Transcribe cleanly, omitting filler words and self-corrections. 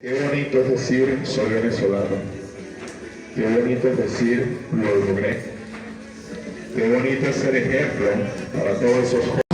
Qué bonito es decir, soy venezolano. Qué bonito es decir, lo logré. Qué bonito es ser ejemplo para todos esos jóvenes.